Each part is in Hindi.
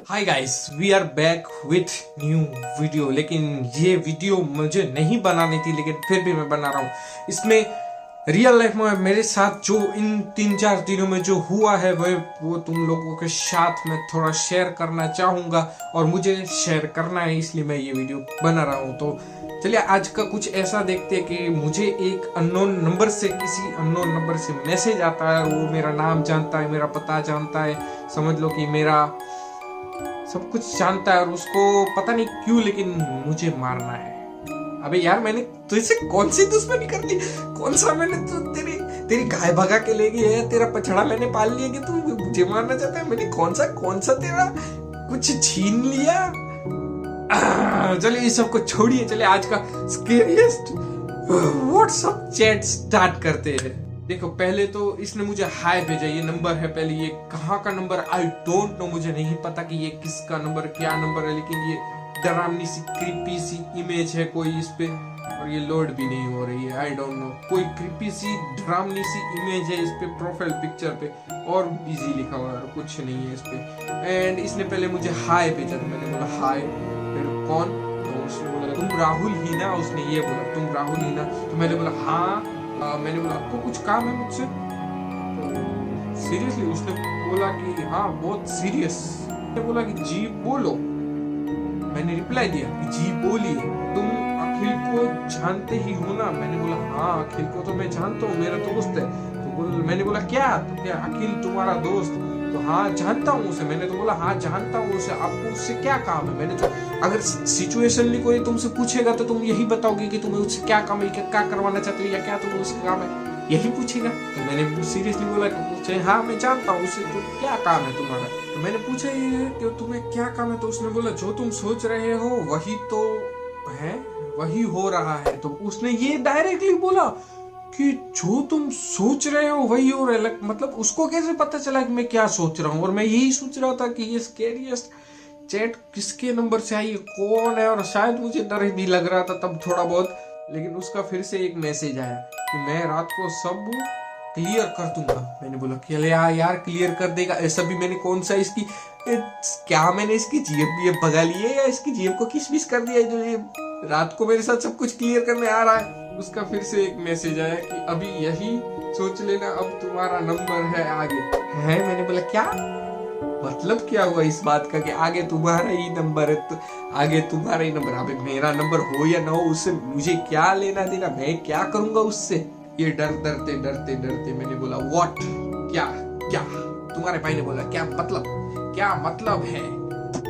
Hi guys, we are back with new video. लेकिन ये वीडियो मुझे नहीं बनानी थी, लेकिन फिर भी मैं बना रहा हूँ। इसमें रियल लाइफ में मेरे साथ जो इन 3-4 दिनों में जो हुआ है वो तुम लोगों के साथ में थोड़ा शेयर करना चाहूँगा, और मुझे शेयर करना है, इसलिए मैं ये वीडियो बना रहा हूँ। तो चलिए आज का कुछ ऐसा देखते हैं कि मुझे एक अननोन नंबर से, किसी अननोन नंबर से मैसेज आता है। वो मेरा नाम जानता है, मेरा पता जानता है, समझ लो कि मेरा सब कुछ जानता है, और उसको पता नहीं क्यों लेकिन मुझे मारना है। अबे यार, मैंने तुझसे कौन सी दुश्मनी कर ली? कौन सा मैंने तो तेरी गाय भगा के ले गई है, तेरा पछड़ा मैंने पाल लिया कि तू मुझे मारना चाहता है? मैंने कौन सा तेरा कुछ छीन लिया? चलिए इस सब को छोड़िए, चलिए आज का स्केरियस्ट व्हाट्सएप चैट स्टार्ट करते हैं। देखो, पहले तो इसने मुझे हाय भेजा, ये नंबर है। पहले ये कहाँ का नंबर आई डोंट नो, मुझे नहीं पता कि ये किसका नंबर, क्या नंबर है, लेकिन ये डरावनी सी क्रीपी सी इमेज है कोई इस पे, और ये लोड भी नहीं हो रही है। आई डोंट नो, कोई क्रीपी सी डरावनी सी इमेज है इस पे प्रोफाइल पिक्चर पे, और बिजी लिखा हुआ है, कुछ नहीं है इस पे। एंड इसने पहले मुझे हाय भेजा, तो मैंने बोला हाय, फिर कौन? तो उसने बोला तुम राहुल ही ना। उसने ये बोला तुम राहुल ही ना। तो मैंने बोला हाँ। मैंने बोला आपको कुछ काम है मुझसे? तो सीरियसली उसने बोला कि हाँ बहुत सीरियस। मैंने बोला कि जी बोलो। मैंने रिप्लाई दिया कि जी बोलिए। तुम अखिल को जानते ही हो ना? मैंने बोला हाँ, अखिल को तो मैं जानता हूँ, मेरा दोस्त है। तो मैंने बोला क्या? तो क्या अखिल तुम्हारा दोस्त? तो हाँ जानता हूँ उसे। मैंने तो बोला हाँ जानता हूँ उसे, आपको उससे क्या काम है? मैंने तो, अगर सिचुएशनली कोई तुमसे पूछेगा तो तुम यही बताओगे कि तुम्हें उससे क्या काम है, क्या करवाना चाहते हो, या क्या तुम्हें उसका काम है, यही पूछेगा। तो मैंने सीरियसली बोला कि पूछे हाँ मैं जानता हूँ उससे, तो क्या काम है तुम्हारा? तो मैंने पूछा ये कि तुम्हें क्या काम है? तो उसने बोला जो तुम सोच रहे हो वही तो है, वही हो रहा है। तो उसने ये डायरेक्टली बोला कि जो तुम सोच रहे हो वही हो रहा है। मतलब उसको कैसे पता चला कि मैं क्या सोच रहा हूँ? और मैं यही सोच रहा था कि ये स्कैरियस्ट चैट किसके नंबर से आई, कौन है, और शायद मुझे डर भी लग रहा था तब थोड़ा बहुत। लेकिन उसका फिर से एक मैसेज आया कि मैं रात को सब क्लियर कर दूंगा। मैंने बोला कि यार क्लियर कर देगा? ऐसा भी मैंने कौन सा इसकी क्या मैंने इसकी जेब भगा ली है, या इसकी जेब को किसमिस कर दिया जो ये रात को मेरे साथ सब कुछ क्लियर करने आ रहा है? उसका फिर से एक मैसेज आया कि अभी यही सोच लेना, अब तुम्हारा नंबर है आगे है। मैंने बोला क्या मतलब, क्या हुआ इस बात का कि आगे तुम्हारा ही नंबर है? तो आगे तुम्हारा ही नंबर, अबे मेरा नंबर हो या ना हो उससे मुझे क्या लेना देना? मैं क्या करूंगा उससे? ये डरते डरते मैंने बोला व्हाट, क्या क्या? तुम्हारे भाई ने बोला क्या मतलब है?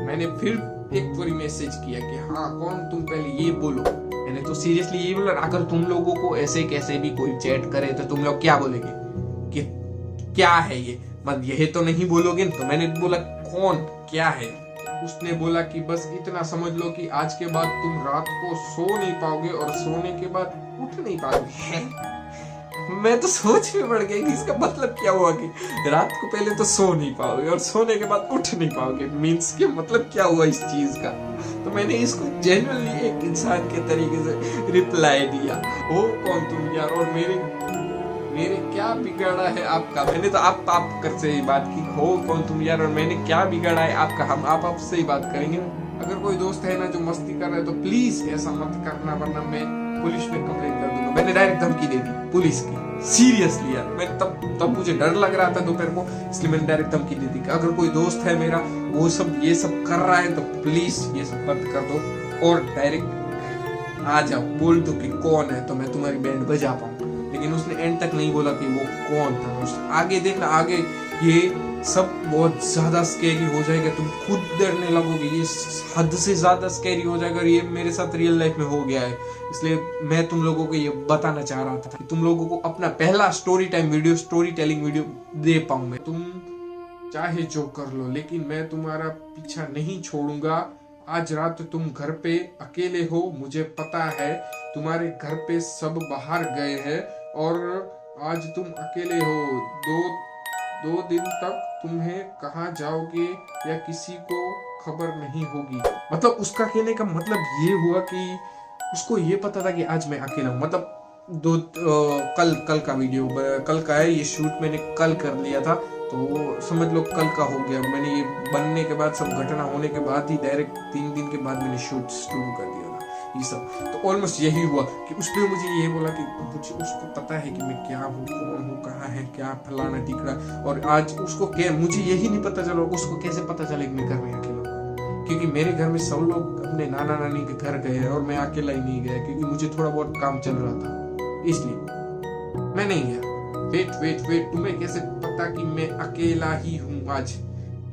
मैंने फिर एक पूरी मैसेज किया कि हाँ कौन तुम, पहले ये बोलो। मैंने तो सीरियसली ये बोला, अगर तुम लोगों को ऐसे कैसे भी कोई चैट करे तो तुम लोग क्या बोलेंगे कि क्या है ये, मत यही तो नहीं बोलोगे? तो मैंने बोला कौन क्या है? उसने बोला कि बस इतना समझ लो कि आज के बाद तुम रात को सो नहीं पाओगे, और सोने के बाद उठ नहीं पाओगे। मैं तो सोच में पड़ गई कि इसका मतलब क्या हुआ कि रात को पहले तो सो नहीं पाओगे और सोने के बाद उठ नहीं पाओगे, मीन्स के मतलब क्या हुआ इस चीज का? तो मैंने इसको जेन्युइनली एक इंसान के तरीके से रिप्लाई दिया, ओ कौन तुम यार, और मेरे क्या बिगाड़ा है आपका? मैंने तो आप कर से ही बात की, हो कौन तुम यार, और मैंने क्या बिगाड़ा है आपका? हम आप से ही बात करेंगे। अगर कोई दोस्त है ना जो मस्ती कर रहा है तो प्लीज ऐसा मत करना, वरना मैं पुलिस में कंप्लेंट कर दूंगा। मैंने डायरेक्ट धमकी दे दी पुलिस की, सीरियसली यार। मैं तब मुझे डर लग रहा था दोपहर को, इसलिए मैंने डायरेक्ट धमकी दे दी कि अगर कोई दोस्त है मेरा वो सब ये सब कर रहा है तो प्लीज ये सब बंद कर दो, और डायरेक्ट आ जाओ, बोल दो कि कौन है तो मैं तुम्हारी बैंड बजा पाऊँ। लेकिन उसने एंड तक नहीं बोला कि वो कौन था। आगे देखना, आगे ये सब बहुत ज्यादा स्कैरी हो जाएगा, तुम खुद डरने लगोगे, ये हद से ज्यादा स्कैरी हो जाएगा। और ये मेरे साथ रियल लाइफ में हो गया है, इसलिए मैं तुम लोगों को ये बताना चाह रहा था कि तुम लोगों को अपना पहला स्टोरी टेलिंग वीडियो दे पाऊं मैं। तुम चाहे जो कर लो, लेकिन मैं तुम्हारा पीछा नहीं छोड़ूंगा। आज रात तुम घर पे अकेले हो, मुझे पता है तुम्हारे घर पे सब बाहर गए हैं, और आज तुम अकेले हो। दो दिन तक तुम्हें कहाँ जाओगे या किसी को खबर नहीं होगी। मतलब उसका कहने का मतलब ये हुआ कि उसको ये पता था कि आज मैं अकेला हूँ। मतलब कल का वीडियो कल का है, ये शूट मैंने कल कर लिया था, तो समझ लो कल का हो गया। मैंने ये बनने के बाद, सब घटना होने के बाद ही डायरेक्ट 3 दिन के बाद मैंने शूट शुरू कर दिया था ये सब। तो ऑलमोस्ट यही हुआ कि उसने मुझे ये बोला कि मुझे उसको पता है कि मैं क्या हूँ, कौन हूँ, कहाँ है, क्या फलाना टिकड़ा। और आज उसको क्या, मुझे यही नहीं पता चला उसको कैसे पता चले कि मैं घर में अकेला, क्योंकि मेरे घर में सब लोग अपने नाना नानी के घर गए और मैं अकेला ही नहीं गया, क्योंकि मुझे थोड़ा बहुत काम चल रहा था इसलिए मैं नहीं गया। वेट, तुम्हें कैसे पता कि मैं अकेला ही हूँ आज?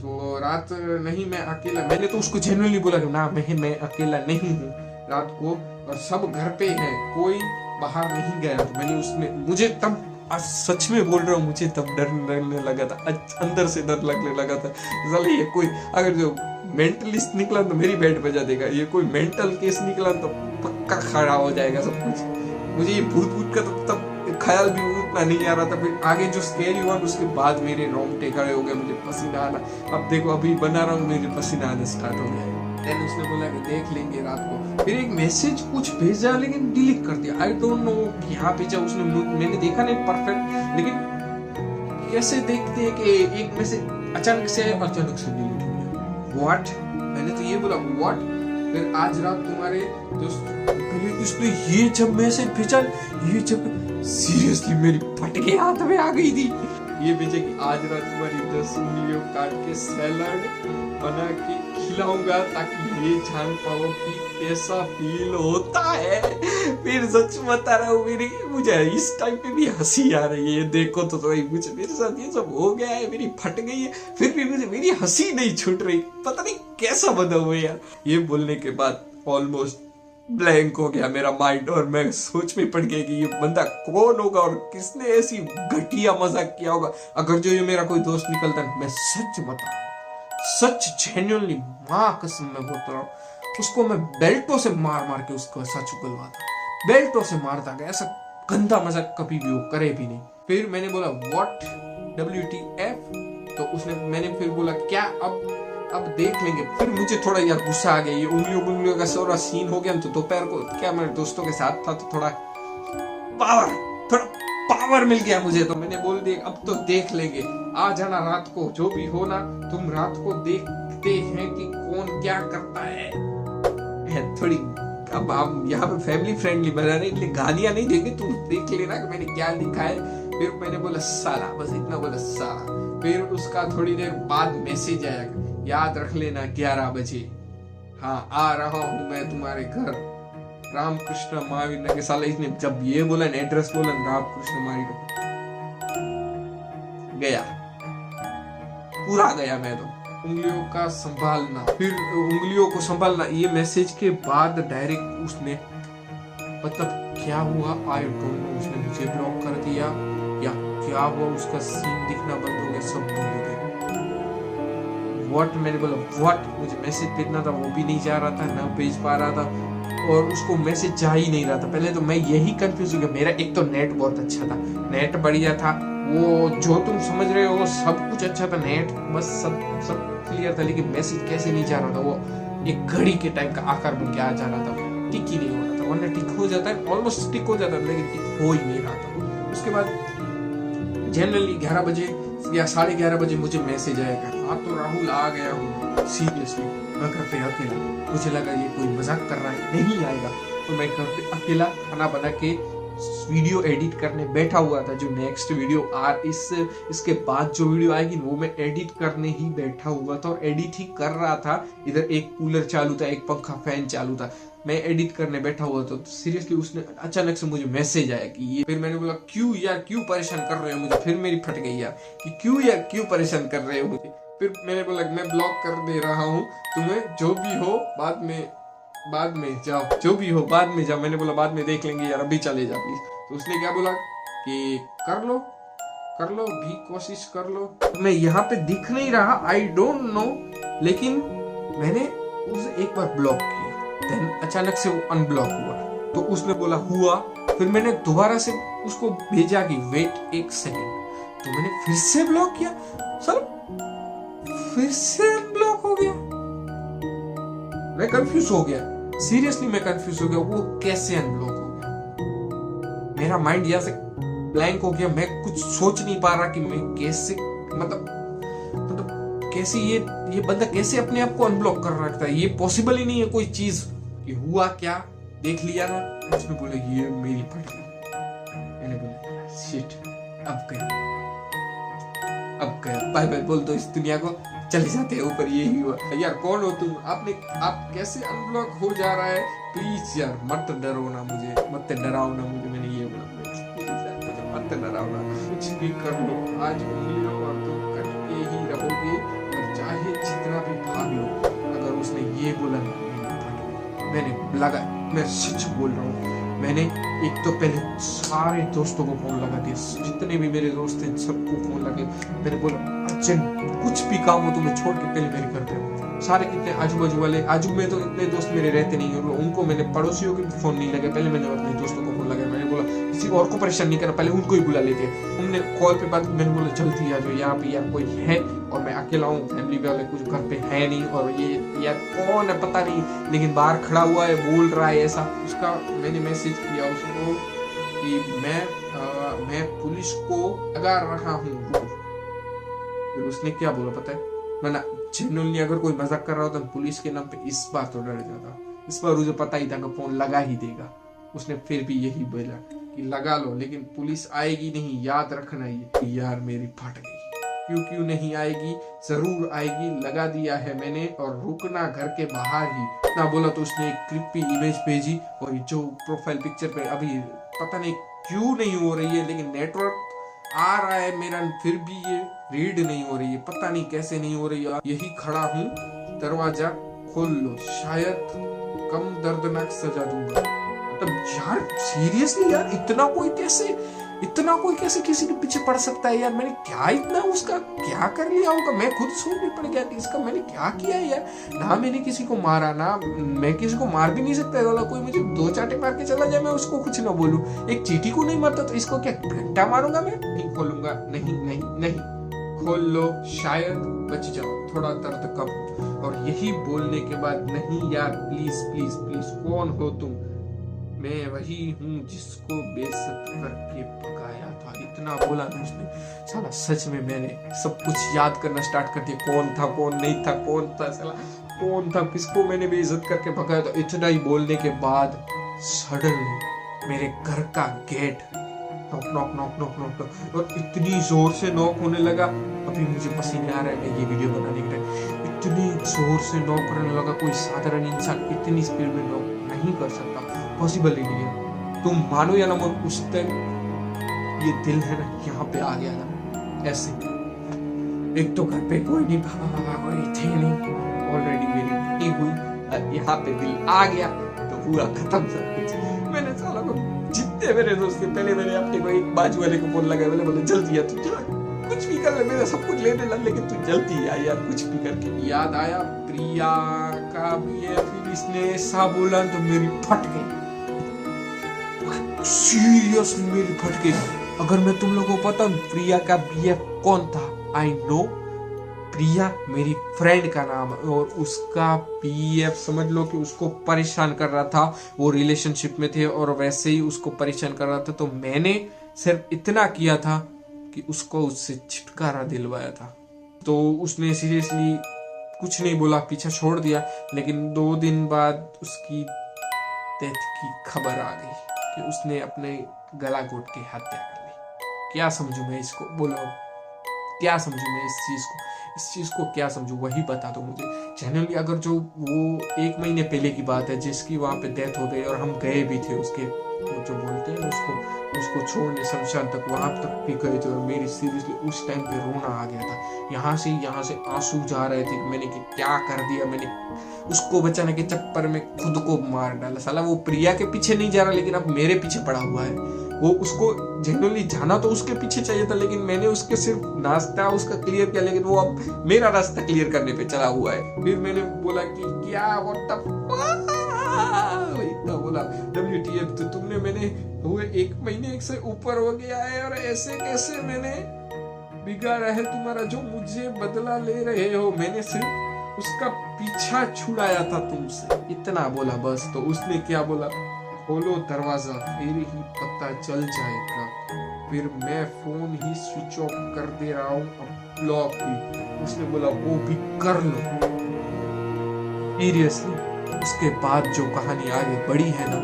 तो रात नहीं मैं अकेला, मैंने तो उसको जेन्युइनली बोला कि ना मैं अकेला नहीं हूँ रात को, और सब घर पे है, कोई बाहर नहीं गया। तो मैंने उसने मुझे तब, आज सच में बोल रहा हूँ, मुझे तब डर लगने लगा था, अंदर से डर लगने लगा था। साले ये कोई अगर जो मेंटलिस्ट निकला तो मेरी बेड बजा देगा, ये कोई मेंटल केस निकला तो पक्का खड़ा हो जाएगा सब कुछ। मुझे ये भूत का तो तब ख्याल भी उतना नहीं आ रहा था। फिर आगे जो स्केरी हुआ उसके बाद मेरे रोंगटे खड़े हो गए, मुझे पसीना आना। अब देखो अभी बना रहा हूँ, मेरे पसीना आना स्टार्ट हो गया है। देन उसने बोला कि देख लेंगे रात को। फिर एक मैसेज कुछ भेजा लेकिन डिलीट कर दिया। आई डोंट नो क्या भेजा उसने, मैंने देखा नहीं परफेक्ट, लेकिन कैसे देखते हैं कि एक मैसेज अचानक से डिलीट हो गया। व्हाट? मैंने तो ये बोला व्हाट। फिर आज रात तुम्हारे दोस्त, पहले उसने ये जब मैसेज भेजा, ये जब सीरियसली मेरी फटके हाथ में आ गई थी। ये भेजे कि आज रात तुम्हारी 10 उंगलियों काट के सैलड बना के खिलाऊंगा ताकि ये जान पाओ कि कैसा फील होता है। फिर सच बता रहा हूँ, मुझे इस टाइम पे भी हंसी आ रही है। देखो तो मुझे, मेरे साथ ये सब हो गया है, मेरी फट गई है, फिर भी मुझे मेरी हंसी नहीं छूट रही। पता नहीं कैसा बना हुआ है यार। ये बोलने के बाद ऑलमोस्ट ब्लैंक हो गया मेरा माइंड, और मैं सोच में पड़ गया कि ये बंदा कौन होगा और किसने ऐसी घटिया मजाक किया होगा। अगर जो ये मेरा कोई दोस्त निकलता, मैं सच बता, सच जेन्युइनली माँ कसम मैं बोलता रहा हूँ, उसको मैं बेल्टों से मार मार के उसको ऐसा चुगलवाता, बेल्टों से मारता गया। ऐसा गंदा मजाक कभी भी वो करे भी नहीं। फिर मैंने बोला व्हाट, WTF? तो उसने, मैंने फिर बोला क्या अब देख लेंगे। फिर मुझे थोड़ा यार गुस्सा आ गया, ये उंगलियों का सारा सीन हो गया। तो दोपहर को क्या मेरे दोस्तों के साथ था, तो थोड़ा पावर मिल गया मुझे। तो मैंने बोल दिया अब तो देख लेंगे, आ जाना रात को, जो भी हो ना, तुम रात को देखते हैं कि कौन क्या करता है। थोड़ी अब हम यहाँ पे फैमिली फ्रेंडली बना रहे, इसलिए गालियां नहीं देंगे, तुम देख लेना कि मैंने क्या लिखा है। फिर मैंने बोला साला, बस इतना बोला साला। फिर उसका थोड़ी देर बाद मैसेज आया, याद रख लेना 11 बजे, हाँ आ रहा हूँ मैं तुम्हारे घर, रामकृष्ण महावीर नगर। साला इसने जब ये बोला ना, एड्रेस बोला रामकृष्ण महावीर, गया पूरा गया मैं तो। उंगलियों का संभालना, फिर उंगलियों को संभालना, ये मैसेज के बाद डायरेक्ट उसने, मतलब क्या हुआ आई डोंट नो, उसने मुझे ब्लॉक कर दिया या क्या हुआ, उसका सीन दिखना बंद हो गया, सब बंद हो गया। व्हाट? मैंने बोला व्हाट, मुझे मैसेज भेजना था वो भी नहीं जा रहा था, ना भेज पा रहा था, और उसको मैसेज जा ही नहीं रहा था। पहले तो मैं यही कंफ्यूज हो गया। मेरा एक तो नेट बहुत अच्छा था, नेट बढ़िया था, वो जो तुम समझ रहे हो सब कुछ अच्छा था, नेट बस सब क्लियर था, लेकिन मैसेज कैसे नहीं जा रहा था। वो एक घड़ी के टाइप का आकार बन के आ जा रहा था, टिक ही नहीं हो रहा था। वरना टिक हो जाता है, ऑलमोस्ट टिक हो जाता है, लेकिन टिक हो ही नहीं रहा था। उसके बाद जनरली 11 बजे या 11:30 बजे मुझे मैसेज आएगा, हाँ तो राहुल आ गया हूँ। सीरियसली मैं घर पे अकेला, मुझे लगा ये कोई मजाक कर रहा है, नहीं आएगा। तो मैं घर पे अकेला खाना बना के वीडियो एडिट करने बैठा हुआ था। जो नेक्स्ट वीडियो इसके बाद जो वीडियो आएगी वो मैं एडिट करने ही बैठा हुआ था, और एडिट ही कर रहा था। इधर एक कूलर चालू था, एक पंखा फैन चालू था, मैं एडिट करने बैठा हुआ था। तो सीरियसली उसने अचानक से मुझे मैसेज आया कि ये। फिर मैंने बोला क्यों परेशान कर रहे हो मुझे। फिर मेरी फट गई यार कि क्यों परेशान कर रहे हो मुझे। फिर मैंने बोला मैं ब्लॉक कर दे रहा हूँ तुम्हें, जो भी हो बाद में जाओ, जो भी हो बाद में जाओ। मैंने बोला बाद में देख लेंगे यार, अभी चले जा प्लीज। तो उसने क्या बोला कि कर लो भी, कोशिश कर लो। मैं यहाँ पे दिख नहीं रहा, आई डोंट नो, लेकिन मैंने उसे एक बार ब्लॉक किया, देन अचानक से वो अनब्लॉक हुआ। तो उसने बोला हुआ, फिर मैंने दोबारा से उसको भेजा कि वेट 1 सेकेंड। तो मैंने फिर से ब्लॉक किया, सर फिर से अनब्लॉक हो गया। मैं कंफ्यूज हो गया, सीरियसली मैं कंफ्यूज हो गया, वो कैसे अनब्लॉक हो गया। मेरा माइंड यहाँ से ब्लैंक हो गया, मैं कुछ सोच नहीं पा रहा कि मैं कैसे मतलब कैसे ये बंदा कैसे अपने आप को अनब्लॉक कर रखता है? ये पॉसिबल ही नहीं है कोई चीज। ये हुआ क्या, देख लिया ना, उसने बोला ये मेरी फट गई। मैंने बोला शिट, अब गया बाय बाय बोल दो इस दुनिया को, चले जाते हैं ऊपर। यही हुआ यार। कौन हो तुम? आप कैसे अनब्लॉक हो जा रहा है? प्लीज यार मत डरो ना मुझे, मत डराओ ना मुझे। मैंने ये बोला मत डराओ ना, कुछ भी कर लो, आज भी लो और तुम कट के ही रहोगे, और चाहे जितना भी भाग लो। अगर उसने ये बोला ना, मैंने लगा, मैं सच बोल रहा हूँ, मैंने एक तो पहले सारे दोस्तों को फोन लगा दिया, जितने भी मेरे दोस्त थे सबको फोन लगे। मैंने बोला अर्जेंट कुछ भी काम हो तो मैं छोड़ के पहले मेरे घर पे हूँ। सारे कितने आजू बाजू वाले, आजू में तो इतने दोस्त मेरे रहते नहीं है, उनको मैंने पड़ोसियों के भी फोन नहीं लगे, पहले मैंने अपने दोस्तों को फोन लगाया। मैंने बोला किसी और को परेशान नहीं करना, पहले उनको ही बुला लेते। उनने कॉल पे बात, मैंने बोला जल्दी आ जाओ, यहाँ पे यार कोई है और मैं अकेला हूँ, फैमिली वाले कुछ घर पे है नहीं, और ये यार कौन है पता नहीं, लेकिन बाहर खड़ा हुआ है, बोल रहा है ऐसा। उसका मैंने मैसेज किया उसको कि मैं पुलिस को लगा रहा हूँ। फिर उसने क्या बोला पता है? मैंने जेन्युइनली अगर कोई मजाक कर रहा होता तो पुलिस के नाम पे इस बार तो डर जाता। इस बार मुझे पता ही था कि फोन लगा ही देगा। उसने फिर भी यही बोला कि लगा लो, लेकिन पुलिस आएगी नहीं, याद रखना। ये यार मेरी फट गई। क्यों नहीं आएगी? जरूर आएगी, लगा दिया है मैंने, और रुकना घर के बाहर ही। ना बोला तो उसने एक क्रिपी इमेज भेजी, और जो प्रोफाइल पिक्चर पे अभी पता नहीं क्यों नहीं हो रही है, लेकिन नेटवर्क आ रहा है मेरा, फिर भी ये रीड नहीं हो रही है, पता नहीं कैसे नहीं हो रही है। यही खड़ा हूँ, दरवाजा खोल लो, शायद कम दर्दनाक सजा दूंगा। मतलब यार सीरियसली यार, इतना कोई कैसे किसी के पीछे पड़ सकता है यार? मैंने क्या इतना उसका क्या कर लिया होगा? मैं खुद सोच नहीं पड़ गया कि इसका मैंने क्या किया है यार। ना मैंने किसी को मारा, ना मैं किसी को मार भी नहीं सकता है। कोई मुझे 2 चांटे मार के चला जाए, मैं उसको कुछ ना बोलूं। एक चींटी को नहीं मारता तो इसको क्या घंटा मारूंगा मैं? नहीं खोलूंगा, नहीं खोल लो, शायद बच जाओ, थोड़ा दर्द कम। और यही बोलने के बाद, नहीं यार प्लीज, कौन हो तुम? मैं वही हूँ जिसको बेइज्जत करके भगाया था। इतना बोला ना उसने, साला सच में मैंने सब कुछ याद करना स्टार्ट कर दिया। कौन था, कौन नहीं था, कौन था साला, कौन था, किसको मैंने बेइज्जत करके भगाया था। इतना ही बोलने के बाद सडनली मेरे घर का गेट नॉक और इतनी जोर से नॉक होने लगा। अभी मुझे पसीने आ रहा है मैं ये वीडियो बनाने के टाइम। इतनी जोर से नॉक करने लगा, कोई साधारण इंसान इतनी स्पीड में नॉक नहीं कर सकता, पॉसिबल ही नहीं है। तुम मानो या ना मानो, उस टाइम ये दिल है ना यहाँ पे आ गया था ऐसे। एक तो घर पे कोई नहीं, कोई थे नहीं, ऑलरेडी मेरी फटी हुई, यहाँ पे दिल आ गया तो पूरा खत्म सब कुछ। मैंने साला को जितने मेरे दोस्त थे, पहले मैंने अपने को एक बाजू वाले को फोन लगाया, मैंने बोला जल्दी आ, तू कुछ भी कर ले, मेरा सब कुछ लेने लग, लेकिन तू जल्दी आ यार, कुछ भी करके। याद आया प्रिया का भी है, फिर इसने ऐसा बोला तो मेरी फट गई, सीरियसली मेरी फट गई। अगर मैं तुम लोगों को पता प्रिया का बीएफ कौन था, आई नो, प्रिया मेरी फ्रेंड का नाम है, और उसका बीएफ समझ लो कि उसको परेशान कर रहा था। वो रिलेशनशिप में थे और वैसे ही उसको परेशान कर रहा था। तो मैंने सिर्फ इतना किया था कि उसको उससे छुटकारा दिलवाया था। तो उसने सीरियसली कुछ नहीं बोला, पीछा छोड़ दिया। लेकिन 2 दिन बाद उसकी डेथ की खबर आ गई कि उसने अपने गला घोट के हत्या कर ली। क्या समझूं मैं इसको, बोलो क्या समझूं मैं इस चीज को क्या समझूं? वही बता दो मुझे। जनरली अगर जो वो 1 महीने पहले की बात है जिसकी वहां पे डेथ हो गई, और हम गए भी थे उसके, वो जो बोलते हैं उसको छोड़ने शमशान तक, वहां तक भी गए थे। और मेरी सीरियसली उस टाइम पे रोना आ गया था, यहाँ से आंसू जा रहे थे कि मैंने क्या कर दिया। मैंने उसको बचाने के चक्कर में खुद को मार डाला। साला वो प्रिया के पीछे नहीं जा रहा, लेकिन अब मेरे पीछे पड़ा हुआ है। वो उसको जेन्युइनली जाना तो उसके पीछे चाहिए था, लेकिन मैंने उसके सिर्फ नाश्ता उसका क्लियर किया, लेकिन वो अब मेरा रास्ता क्लियर करने पे चला हुआ है। फिर मैंने बोला कि क्या इतना बोला WTF, तो तुमने, मैंने हुए 1 महीने से ऊपर हो गया है और ऐसे कैसे मैंने बिगाड़ा है तुम्हारा, जो मुझे बदला ले रहे हो। मैंने सिर्फ उसका पीछा छुड़ाया था तुमसे, इतना बोला बस। तो उसने क्या बोला, खोलो दरवाजा, फिर ही पता चल जाएगा। फिर मैं फोन ही स्विच ऑफ कर दे रहा हूँ। अब ब्लॉक हुई, उसने बोला वो भी कर लो। सीरियसली उसके बाद जो कहानी आगे बढ़ी है ना,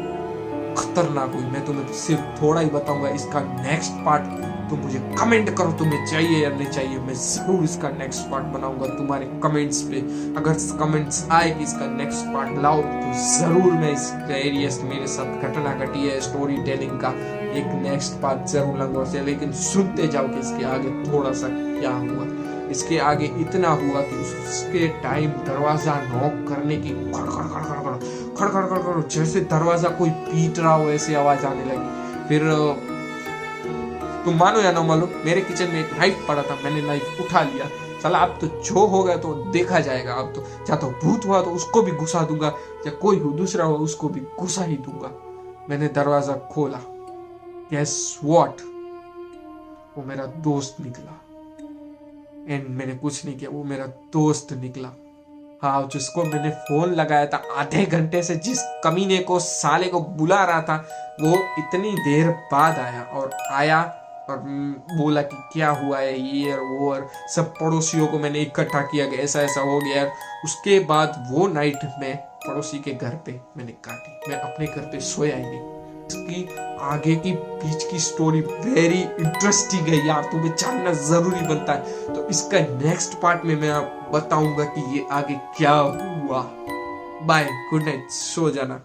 खतरनाक हुई। मैं तुम्हें सिर्फ थोड़ा ही बताऊंगा, इसका नेक्स्ट पार्ट तुम मुझे कमेंट करो तुम्हें चाहिए या नहीं चाहिए, मैं जरूर इसका नेक्स्ट पार्ट बनाऊंगा तुम्हारे कमेंट्स पे। अगर कमेंट्स आए कि इसका नेक्स्ट पार्ट लाओ तो जरूर मैं इस एरिया से मेरे साथ घटना घटी है स्टोरी टेलिंग का एक नेक्स्ट पार्ट जरूर लाऊंगा। लेकिन सुनते जाओ कि इसके आगे थोड़ा सा क्या हुआ। इसके आगे इतना हुआ कि उसके टाइम दरवाजा नॉक करने की खड़ जैसे दरवाजा कोई पीट रहा हो ऐसी आवाज आने लगी। फिर तुम मानो या ना मानो, मेरे किचन में एक नाइफ पड़ा था, मैंने नाइफ उठा लिया। चला अब तो जो हो गया तो देखा जाएगा, अब तो या तो भूत हुआ तो उसको भी घुसा दूंगा, या कोई दूसरा हुआ उसको भी घुसा ही दूंगा। मैंने दरवाजा खोला, गेस व्हाट, वो मेरा दोस्त निकला। एंड मैंने कुछ नहीं किया, वो मेरा दोस्त निकला। हाँ, जिसको मैंने फोन लगाया था आधे घंटे से, जिस कमीने को साले को बुला रहा था, वो इतनी देर बाद आया और बोला कि क्या हुआ है ये और वो, और सब पड़ोसियों को मैंने इकट्ठा किया कि ऐसा ऐसा हो गया। उसके बाद वो नाइट में पड़ोसी के घर पे मैंने काटी, मैं अपने घर पे सोया ही नहीं। इसकी आगे की बीच की स्टोरी वेरी इंटरेस्टिंग है यार, तुम्हें जानना जरूरी बनता है। तो इसका नेक्स्ट पार्ट में मैं बताऊंगा कि ये आगे क्या हुआ। बाय, गुड नाइट, सो जाना।